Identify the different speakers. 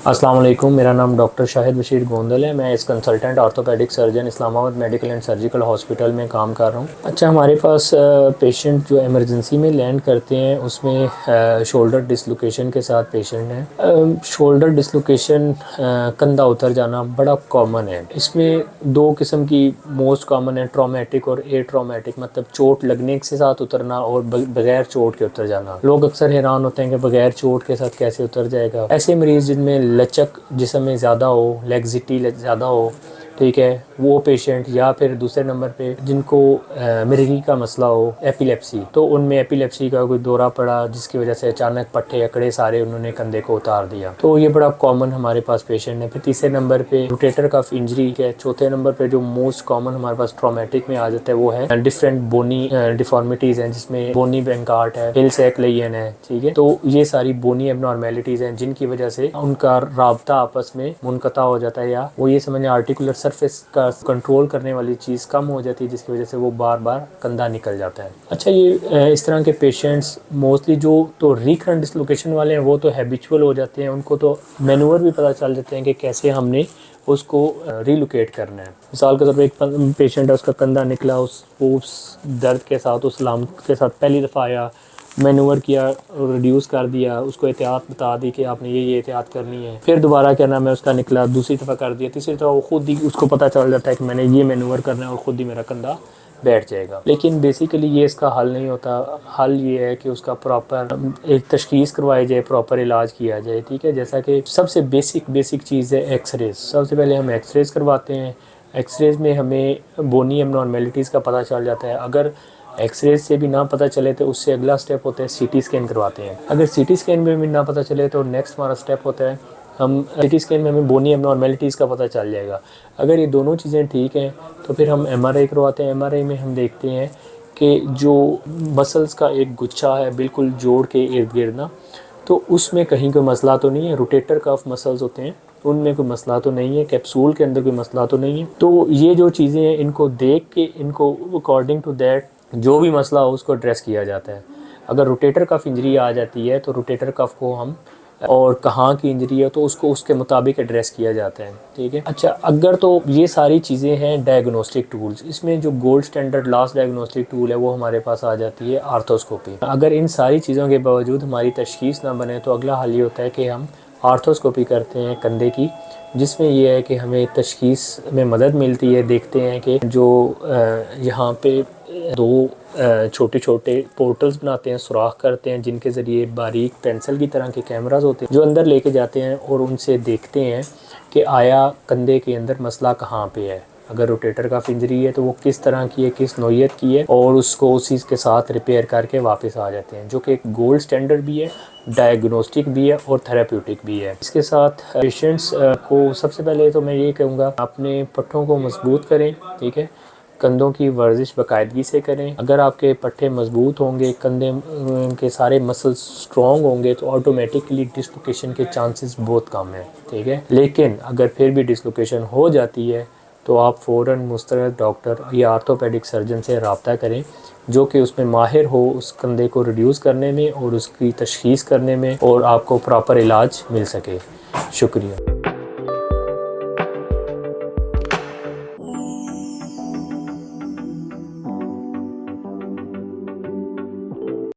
Speaker 1: अस्सलाम वालेकुम, मेरा नाम डॉक्टर शाहिद बशीर गोंदल है। मैं इस consultant orthopaedic surgeon Islamabad medical and surgical hospital में काम कर रहा हूँ। अच्छा, हमारे पास पेशेंट जो इमरजेंसी में लैंड करते हैं उसमें शोल्डर डिसलोकेशन के साथ पेशेंट हैं। शोल्डर डिसलोकेशन कंधा उतर जाना बड़ा कॉमन है। इसमें दो किस्म की मोस्ट कॉमन है, ट्रॉमेटिक और ए ट्रॉमेटिक, मतलब चोट लगने के साथ उतरना और बगैर चोट के उतर जाना। लोग अक्सर हैरान होते हैं कि बगैर चोट के साथ कैसे उतर जाएगा। ऐसे मरीज़ जिनमें लचक जिस्म में ज़्यादा हो, लेग्जिटी ज़्यादा हो, ठीक है, वो पेशेंट, या फिर दूसरे नंबर पे जिनको मिर्गी का मसला हो, एपिलेप्सी, तो उनमें एपिलेप्सी का कोई दौरा पड़ा जिसकी वजह से अचानक पट्टे अकड़े सारे उन्होंने कंधे को उतार दिया, तो ये बड़ा कॉमन हमारे पास पेशेंट है। फिर तीसरे नंबर पे रोटेटर कफ इंजरी है। चौथे नंबर पे जो मोस्ट कॉमन हमारे पास ट्रॉमेटिक में आ जाता है वो है डिफरेंट बोनी डिफॉर्मिटीज़ हैं, जिसमें बोनी बैंकार्ट है, हिल सैकलेयन है, ठीक है। तो ये सारी बोनी एबनॉर्मेलिटीज़ हैं जिनकी वजह से उनका राब्ता आपस में मुनक़ता हो जाता है, या वो ये समझें आर्टिकुलर सरफेस का कंट्रोल करने वाली चीज़ कम हो जाती है, जिसकी वजह से वो बार बार कंधा निकल जाता है। अच्छा, ये इस तरह के पेशेंट्स मोस्टली जो तो रिकरेंट डिसलोकेशन वाले हैं वो तो हैबिचुअल हो जाते हैं, उनको तो मैनूवर भी पता चल जाते हैं कि कैसे हमने उसको रिलोकेट करना है। मिसाल के तौर पर एक पेशेंट है, उसका कंधा निकला, उस दर्द के साथ, उस लामत के साथ पहली दफ़ा आया, मैनूवर किया, रिड्यूस कर दिया, उसको एहतियात बता दी कि आपने ये एहतियात करनी है। फिर दोबारा क्या नाम है उसका निकला, दूसरी दफ़ा कर दिया, तीसरी दफ़ा वो खुद ही उसको पता चल जाता है कि मैंने ये मैनूवर करना है और ख़ुद ही मेरा कंधा बैठ जाएगा। लेकिन बेसिकली ये इसका हल नहीं होता। हल ये है कि उसका प्रॉपर एक तशख़ीस करवाई जाए, प्रॉपर इलाज किया जाए, ठीक है। जैसा कि सबसे बेसिक चीज़ है एक्सरेज। सबसे पहले हम एक्सरेज करवाते हैं। एक्सरेज में हमें बोनी एबनॉर्मेलिटीज़ का पता चल जाता है। अगर एक्सरे से भी ना पता चले तो उससे अगला स्टेप होता है सीटी स्कैन करवाते हैं। अगर सीटी स्कैन में भी ना पता चले तो नेक्स्ट हमारा स्टेप होता है, हम सीटी स्कैन में हमें बोनी एबनॉर्मेलिटीज़ का पता चल जाएगा। अगर ये दोनों चीज़ें ठीक हैं तो फिर हम एमआरआई करवाते हैं। एमआरआई में हम देखते हैं कि जो मसल्स का एक गुच्छा है बिल्कुल जोड़ के इर्द गिर्द ना, तो उसमें कहीं कोई मसला तो नहीं है। रोटेटर कफ मसल्स होते हैं, उनमें कोई मसला तो नहीं है, कैप्सूल के अंदर कोई मसला तो नहीं है। तो ये जो चीज़ें हैं इनको देख के इनको अकॉर्डिंग टू दैट जो भी मसला हो उसको एड्रेस किया जाता है। अगर रोटेटर कफ इंजरी आ जाती है तो रोटेटर कफ को हम, और कहाँ की इंजरी है तो उसको उसके मुताबिक एड्रेस किया जाता है, ठीक है। अच्छा, अगर तो ये सारी चीज़ें हैं डायग्नोस्टिक टूल्स, इसमें जो gold standard last diagnostic tool है वो हमारे पास आ जाती है आर्थोस्कोपी। अगर इन सारी चीज़ों के बावजूद हमारी तशख़ीस ना बने तो अगला हल ये होता है कि हम आर्थोस्कोपी करते हैं कंधे की, जिसमें यह है कि हमें तशख़ीस में मदद मिलती है। देखते हैं कि जो यहाँ पे दो छोटे छोटे पोर्टल्स बनाते हैं, सुराख करते हैं, जिनके ज़रिए बारीक पेंसिल की तरह के कैमरास होते हैं जो अंदर लेके जाते हैं, और उनसे देखते हैं कि आया कंधे के अंदर मसला कहाँ पे है। अगर रोटेटर कफ इंजरी है तो वो किस तरह की है, किस नौइयत की है, और उसको उसी के साथ रिपेयर करके वापस आ जाते हैं, जो कि एक गोल्ड स्टैंडर्ड भी है, डायग्नोस्टिक भी है और थेराप्यूटिक भी है। इसके साथ पेशेंट्स को सबसे पहले तो मैं ये कहूँगा अपने पट्ठों को मजबूत करें, ठीक है। कंधों की वर्जिश बाकायदगी से करें। अगर आपके पट्टे मजबूत होंगे, कंधे के सारे मसल्स स्ट्रॉन्ग होंगे तो ऑटोमेटिकली डिसलोकेशन के चांसेस बहुत कम हैं, ठीक है। लेकिन अगर फिर भी डिसलोकेशन हो जाती है तो आप फ़ौरन मुस्तरद डॉक्टर या आर्थोपेडिक सर्जन से रब्ता करें, जो कि उसमें माहिर हो उस कंधे को रिड्यूस करने में और उसकी तशख़ीस करने में, और आपको प्रॉपर इलाज मिल सके। शुक्रिया।